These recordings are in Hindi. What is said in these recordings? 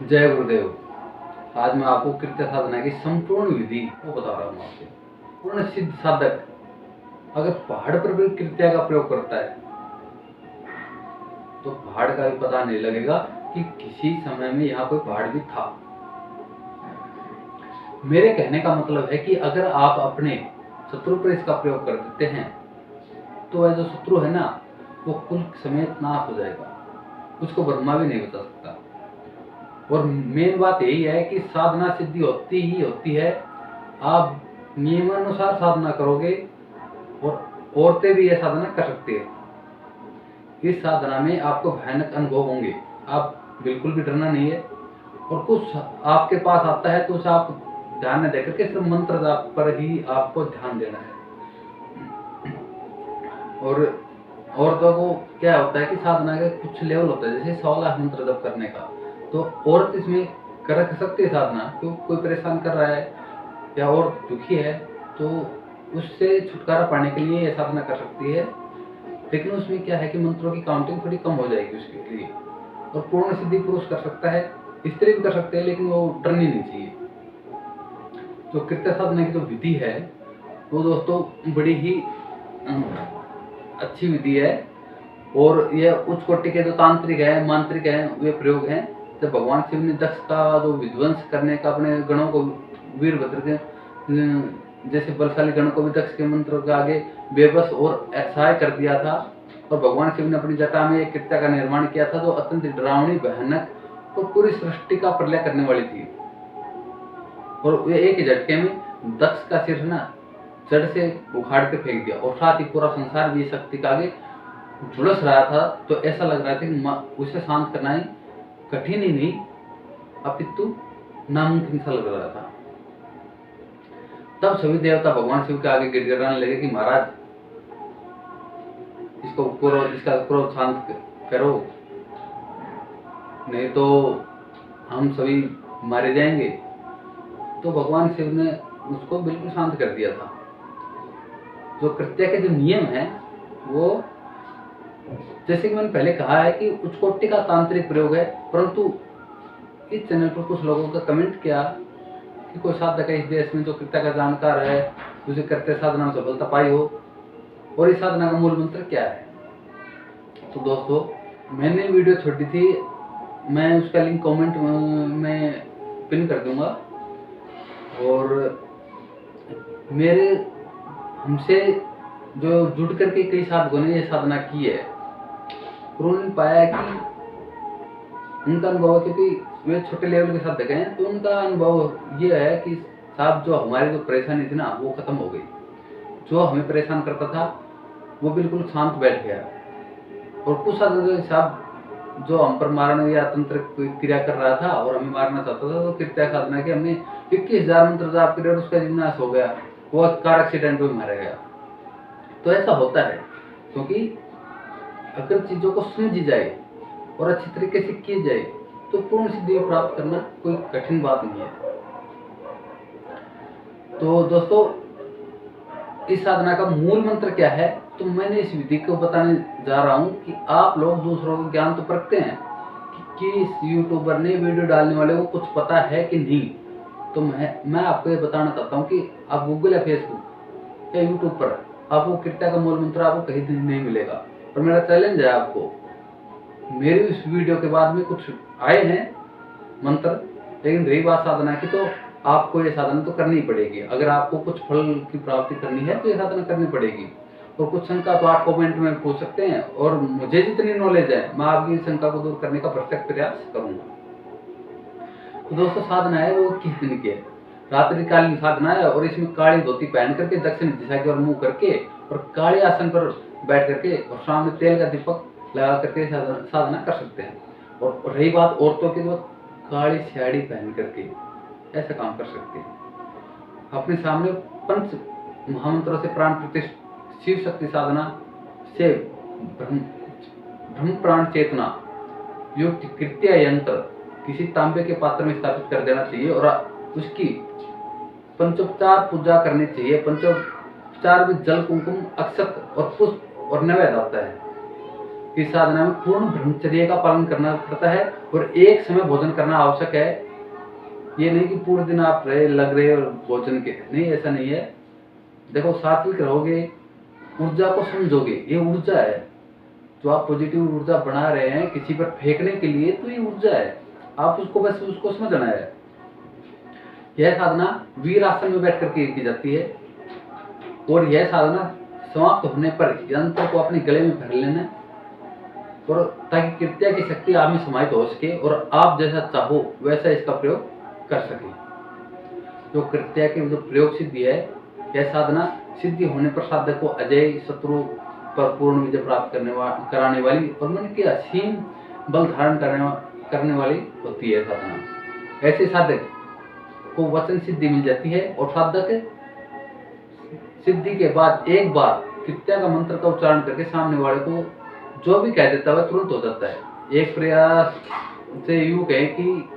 जय गुरुदेव। आज मैं आपको कृत्य साधना की संपूर्ण विधि को बता रहा हूँ आपसे। पूर्ण सिद्ध साधक अगर पहाड़ पर भी कृत्या का प्रयोग करता है तो पहाड़ का भी पता नहीं लगेगा कि किसी समय में यहाँ कोई पहाड़ भी था। मेरे कहने का मतलब है कि अगर आप अपने शत्रु पर इसका प्रयोग कर देते हैं तो वह जो शत्रु है ना, वो कुल समेत नाश हो जाएगा, उसको ब्रह्मा भी नहीं बचा सकता। और मेन बात यही है कि साधना सिद्धि होती ही होती है, आप नियमानुसार साधना करोगे। और औरतें भी यह साधना कर सकती है। इस साधना में आपको भयानक अनुभव होंगे, आप बिल्कुल भी डरना नहीं है। और कुछ आपके पास आता है तो उसे आप ध्यान न देकर के सिर्फ मंत्र जाप पर ही आपको ध्यान देना है। और औरतों को क्या होता है कि साधना के कुछ लेवल होता है, जैसे 100 लाख मंत्र जप करने का, तो औरत इसमें कर सकती है साधना। क्यों, कोई परेशान कर रहा है या और दुखी है तो उससे छुटकारा पाने के लिए यह साधना कर सकती है। लेकिन उसमें क्या है कि मंत्रों की काउंटिंग थोड़ी कम हो जाएगी उसके लिए। और पूर्ण सिद्धि पुरुष कर सकता है, स्त्री भी कर सकते हैं, लेकिन वो डरनी नहीं चाहिए। तो कृत्य साधना की जो विधि है वो दोस्तों बड़ी ही अच्छी विधि है। और यह उच्च कोटि के जो तांत्रिक है, मांत्रिक है, वे प्रयोग हैं। जब भगवान शिव ने दक्ष का जो विध्वंस करने का अपने गणों को, वीरभद्र के जैसे बलशाली गण को भी दक्ष के मंत्र के आगे बेबस और असहाय कर दिया था, और भगवान शिव ने अपनी जटा में एक कृत्या का निर्माण किया था जो अत्यंत डरावनी, भयानक और पूरी सृष्टि का प्रलय करने वाली थी। और वे एक ही झटके में दक्ष का सिर ना जड़ से उखाड़ के फेंक दिया, और साथ ही पूरा संसार भी शक्ति का आगे झुलस रहा था। तो ऐसा लग रहा था कि उसे शांत करना ही कठिन ही नहीं अपितु नामुमकिन सा लग रहा था। तब सभी देवता भगवान शिव के आगे गिड़गिड़ाने लगे कि महाराज इसका क्रोध शांत करो, नहीं तो हम सभी मारे जाएंगे। तो भगवान शिव ने उसको बिल्कुल शांत कर दिया था। जो कृत्य के जो नियम हैं वो, जैसे कि मैंने पहले कहा है कि उच्च कोटि का तांत्रिक प्रयोग है, परंतु इस चैनल पर कुछ लोगों का कमेंट किया कि कोई साधक है इस देश में जो कृत्य का जानकार है, उसे कृत्य साधना में सफलता पाई हो, और इस साधना का मूल मंत्र क्या है। तो दोस्तों मैंने वीडियो छोड़ी थी, मैं उसका लिंक कमेंट में पिन कर दूंगा। और मेरे हमसे जो जुड़ करके कई साधकों ने यह साधना की है, उन्होंने पाया कि उनका अनुभव, क्योंकि वे छोटे लेवल के साधक हैं, तो उनका अनुभव ये है कि साहब जो हमारी जो परेशानी थी ना वो खत्म हो गई। जो हमें परेशान करता था वो बिल्कुल शांत बैठ गया। और कुछ साधक साहब जो हम पर मारने या तंत्र क्रिया कर रहा था और हमें मारना चाहता था, तो कृत्या साधना की हमने 21,000 मंत्र जाप किए और उसका विनाश हो गया, वो कार एक्सीडेंट में मारा गया। तो ऐसा होता है क्योंकि अगर चीजों को समझी जाए और अच्छी तरीके से की जाए तो पूर्ण सिद्धि प्राप्त करना कोई कठिन बात नहीं है। तो दोस्तों इस साधना का मूल मंत्र क्या है, तो मैंने इस विधि को बताने जा रहा हूं कि आप लोग दूसरों को ज्ञान तो परखते हैं कि इस यूट्यूबर ने वीडियो डालने वाले को कुछ पता है कि नहीं। तो मैं आपको ये बताना चाहता हूँ कि आप गूगल या फेसबुक या यूट्यूब पर आपको कृत्या का मूल मंत्र आपको कहीं नहीं मिलेगा। और मेरा चैलेंज है आपको, मेरी इस वीडियो के बाद में कुछ आए हैं मंत्र, लेकिन रही बात साधना की, तो आपको ये साधना तो करनी पड़ेगी। अगर आपको कुछ फल की प्राप्ति करनी है तो ये साधना करनी पड़ेगी। और कुछ शंका तो आप कमेंट में पूछ सकते हैं, और मुझे जितनी नॉलेज है मैं आपकी शंका को दूर करने का भरसक प्रयास करूंगा। तो दोस्तों साधना है वो किस दिन की है, रात्रिकालीन साधना है, और इसमें काली धोती पहन करके दक्षिण दिशा की ओर मुंह करके और काले आसन पर बैठ करके और सामने तेल का दीपक लगा करके साधना कर सकते हैं। और रही बात औरतों की, तो काली साड़ी पहन करके ऐसा काम कर सकते हैं। अपने सामने पंच महामंत्रों से प्राण प्रतिष्ठा, शिव शक्ति साधना से ब्रह्म प्राण चेतना युक्त कृत्या यंत्र किसी तांबे के पात्र में स्थापित कर देना चाहिए, और उसकी पंचोपचार पूजा करनी चाहिए। पंचोपचार में जल, कुंकुम, अक्षत और पुष्प और नैवेद्य आता है। इस साधना में पूर्ण ब्रह्मचर्य का पालन करना पड़ता है और एक समय भोजन करना आवश्यक है। ये नहीं कि पूरे दिन आप लग रहे और भोजन के नहीं, ऐसा नहीं है। देखो, सात्विक रहोगे, ऊर्जा को समझोगे, ये ऊर्जा है जो आप पॉजिटिव ऊर्जा बना रहे हैं किसी पर फेंकने के लिए, तो ये ऊर्जा है, आप उसको बस उसको समझना है। यह साधना वीर आसन में बैठ करके की जाती है और यह साधना समाप्त होने पर यंत्र को अपने गले में भर लेना और ताकि कृत्या की शक्ति आप में समाहित हो सके और आप जैसा चाहो वैसा इसका प्रयोग कर सके। जो कृत्या की जो प्रयोग सिद्धि है, यह साधना सिद्धि होने पर साधक को अजय शत्रु पर पूर्ण विजय प्राप्त कराने वाली और मन के असीम बल धारण करने वाली होती है साधना। ऐसे साधक को वचन सिद्धि मिल जाती है और साधक सिद्धि के बाद एक बार कृत्या का मंत्र का उच्चारण करके सामने वाले को जो भी कह देता है तुरंत हो जाता है। एक प्रयास से यूं कहें कि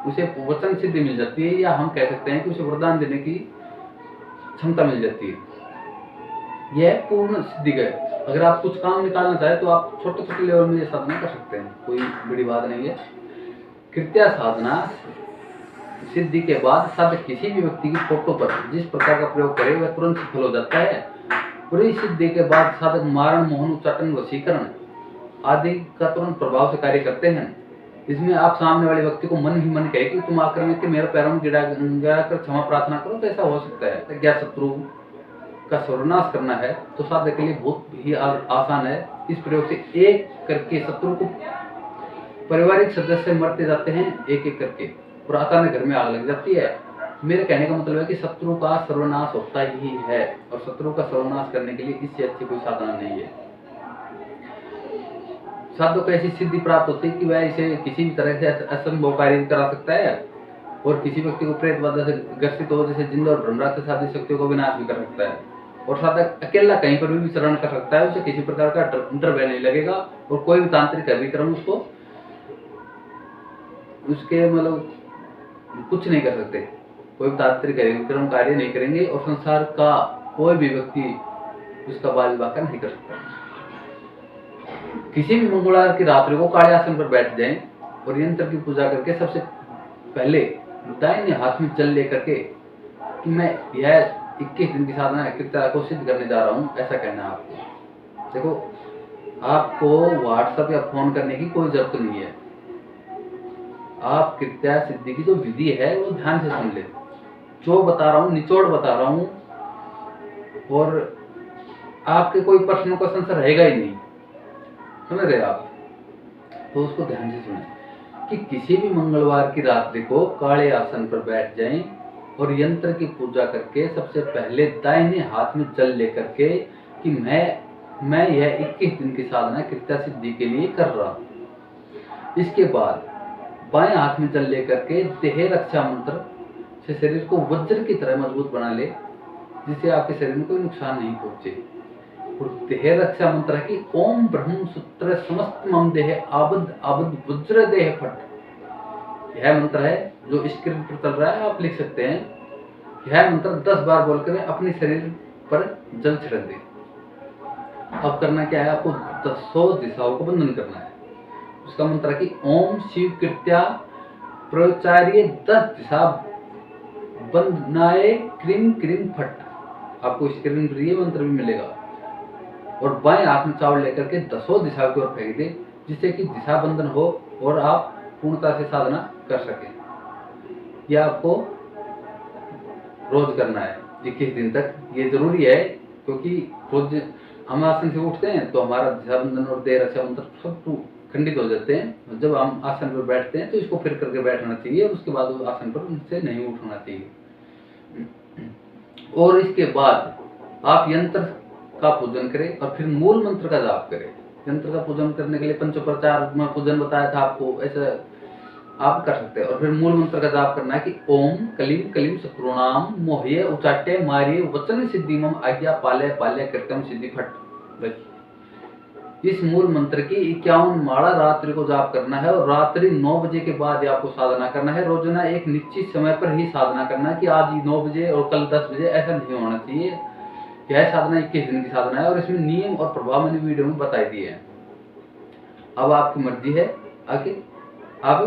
उसे वचन सिद्धि मिल जाती है, या हम कह सकते हैं कि उसे वरदान देने की क्षमता मिल जाती है। यह पूर्ण सिद्धि है। अगर आप कुछ काम निकालना चाहे तो आप छोटे छोटे लेवल में ये साधना कर सकते हैं, कोई बड़ी बात नहीं है। कृत्या साधना सिद्धि के बाद साधक किसी भी व्यक्ति की फोटो पर जिस प्रकार का प्रयोग करे वह तुरंत सफल हो जाता है। पूरी सिद्धि के बाद साधक मारण, मोहन, उच्चाटन, वशीकरण आदि का तुरंत प्रभाव से कार्य करते हैं। इसमें आप सामने वाले व्यक्ति को मन ही मन कहे कि तुम आकर के मेरे पैरों में गिरा कर क्षमा प्रार्थना करो, तो ऐसा हो सकता है। क्या शत्रु का सर्वनाश करना है तो साधक के लिए बहुत ही आसान है। इस प्रयोग से एक करके शत्रु को पारिवारिक सदस्य मरते जाते हैं एक एक करके और अचानक घर में आग लग जाती है। मेरे कहने का मतलब है कि शत्रु का सर्वनाश होता ही है और शत्रु का सर्वनाश करने के लिए इससे अच्छी कोई साधना नहीं है। साधु को ऐसी सिद्धि प्राप्त होती है कि वह इसे किसी भी तरह से असंभव कार्य करा सकता है और किसी व्यक्ति को प्रेत बाधा से ग्रसित हो जैसे जिंद और भ्रमराक्षस आदि शक्तियों को विनाश भी कर सकता है। और साधक अकेला कहीं पर भी विचरण कर सकता है, उसे किसी प्रकार का डर भय नहीं लगेगा और कोई भी तांत्रिक अभिक्रम उसके मतलब कुछ नहीं कर सकते। कोई तांत्रिक अभिक्रम कार्य नहीं करेंगे और संसार का कोई भी व्यक्ति उसका बाल विवाह नहीं कर सकता। किसी भी मंगलवार की रात्रि को काले आसन पर बैठ जाएं और यंत्र की पूजा करके सबसे पहले दाहिने हाथ में जल लेकर के कि मैं यह 21 दिन की साधना कृत्या को सिद्ध करने जा रहा हूँ, ऐसा कहना है आपको। देखो, आपको व्हाट्सएप या फोन करने की कोई जरूरत नहीं है। आप कृत्या सिद्धि की जो विधि है वो ध्यान से सुन ले। जो बता रहा हूँ निचोड़ बता रहा हूँ और आपके कोई प्रश्नों का आंसर रहेगा ही नहीं, समझ रहे आप? तो उसको ध्यान से सुने कि किसी भी मंगलवार की रात्रि को काले आसन पर बैठ जाएं और यंत्र की पूजा करके सबसे पहले दाहिने हाथ में जल लेकर के कि मैं यह 21 दिन की साधना कृत्या सिद्धि के लिए कर रहा हूँ। इसके बाद बाएं हाथ में जल लेकर के देह रक्षा मंत्र से शरीर को वज्र की तरह मजबूत बना ले, जिससे आपके शरीर में कोई नुकसान नहीं पहुंचे। और देह रक्षा मंत्र है कि ओम ब्रह्म सूत्र समस्त मम देह आबद्ध आबद्ध वज्र देह फट। यह मंत्र है जो स्क्रीन पर चल रहा है, आप लिख सकते हैं। यह मंत्र 10 बार बोलकर अपने शरीर पर जल छिड़क दे। अब करना क्या है, आपको 100 दिशाओं को बंधन करना है। उसका मंत्र है कि ओम शिव कृत्या प्रचार्य 10 दिशा बंधनाए क्रीम क्रीम फट। आपको स्क्रीन पर ये मंत्र भी मिलेगा। और बाएं हाथ में चावल लेकर के 10 दिशा की ओर फेंक दे, जिससे कि दिशा बंधन हो और आप पूर्णता से साधना कर सकें। यह आपको रोज करना है 21 दिन तक। ये जरूरी है क्योंकि रोज हम आसन से उठते हैं तो हमारा दिशा बंधन और देह रक्षा मंत्र सब खंडित हो जाते हैं। जब हम आसन पर बैठते हैं तो इसको फिर करके बैठना चाहिए और उसके बाद आसन पर उनसे नहीं उठना चाहिए। और इसके बाद आप यंत्र का पूजन करें और फिर मूल मंत्र का जाप करें। यंत्र का पूजन करने के लिए पंचोपचार में पूजन बताया था आपको, ऐसा आप कर सकते हैं। और फिर मूल मंत्र का जाप करना है कि ओम कलीम कलीम शत्रुणाम मोह्य उचाटे मारिय वचन सिद्धि मम आज्ञा पाले पाले कृतम सिद्धि फट। इस मूल मंत्र की 51 माला रात्रि को जाप करना है और रात्रि 9 बजे के बाद आपको साधना करना है। रोजाना एक निश्चित समय पर ही साधना करना है कि आज 9 बजे और कल 10 बजे, ऐसा नहीं होना चाहिए। यह साधना 21 दिन की साधना है और इसमें नियम और प्रभाव मैंने वीडियो में बताई दिए हैं। अब आपकी मर्जी है आगे आप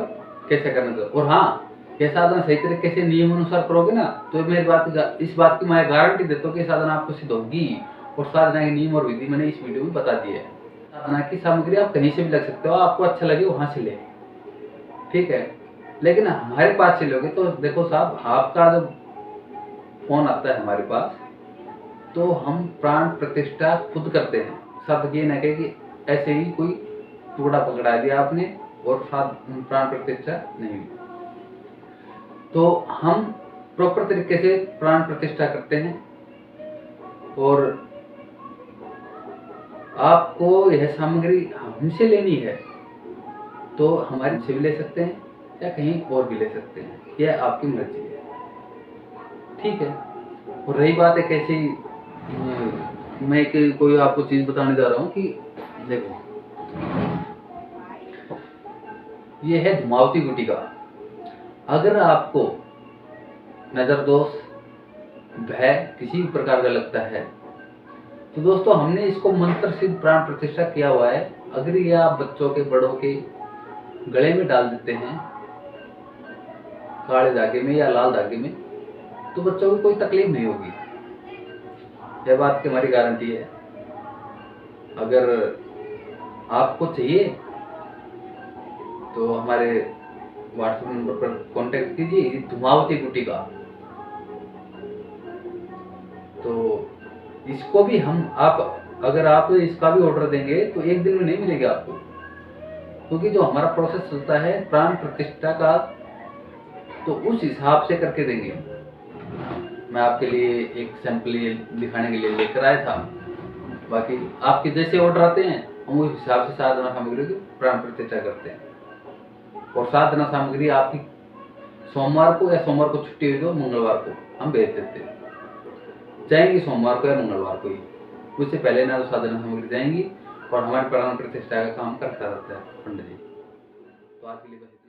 कैसे करना चाहो। और हाँ, ये साधना सही तरीके से नियम अनुसार करोगे ना, तो मेरी बात इस बात की मैं गारंटी देता हूँ कि साधना आपको सिद्ध होगी। और साधना के नियम और विधि मैंने इस वीडियो में बता दी है। साधना की सामग्री आप कहीं से भी लग सकते हो, आपको अच्छा लगे वहां से ले, ठीक है। लेकिन हमारे पास से लोगे तो देखो साहब, आपका जो फोन आता है हमारे पास, तो हम प्राण प्रतिष्ठा खुद करते हैं। साथ ये ना कहे कि ऐसे ही कोई टुकड़ा पकड़ा दिया आपने और साथ प्राण प्रतिष्ठा नहीं। तो हम प्रॉपर तरीके से प्राण प्रतिष्ठा करते हैं। और आपको यह सामग्री हमसे लेनी है तो हमारे से भी ले सकते हैं या कहीं और भी ले सकते हैं, यह आपकी मर्जी है, ठीक है। और रही बात है कैसे, मैं कोई आपको चीज बताने जा रहा हूँ कि देखो, ये है धुमावती गुटिका। अगर आपको नजर दोष, भय किसी भी प्रकार का लगता है तो दोस्तों हमने इसको मंत्र सिद्ध प्राण प्रतिष्ठा किया हुआ है। अगर ये आप बच्चों के बड़ों के गले में डाल देते हैं काले धागे में या लाल धागे में, तो बच्चों को कोई तकलीफ नहीं होगी, यह बात की हमारी गारंटी है। अगर आपको चाहिए तो हमारे व्हाट्सएप नंबर पर कांटेक्ट कीजिए, धुमावती गुटिका। तो इसको भी हम अगर आप इसका भी ऑर्डर देंगे तो एक दिन में नहीं मिलेगा आपको, क्योंकि जो हमारा प्रोसेस चलता है प्राण प्रतिष्ठा का, तो उस हिसाब से करके देंगे। मैं आपके लिए एक सैंपल ये दिखाने के लिए लेकर आया था। बाकी आपके जैसे ऑर्डर आते हैं हम उस हिसाब से साधना सामग्री की प्राण प्रतिष्ठा करते हैं। और साधना सामग्री आपकी सोमवार को या सोमवार को छुट्टी हुई तो मंगलवार को हम भेज देते हैं। जाएंगी सोमवार को या मंगलवार को ही, उससे पहले ना तो साधना सामग्री जाएंगी और हमारे प्राण प्रतिष्ठा का काम करता रहता है पंडित जी। तो आज के लिए बस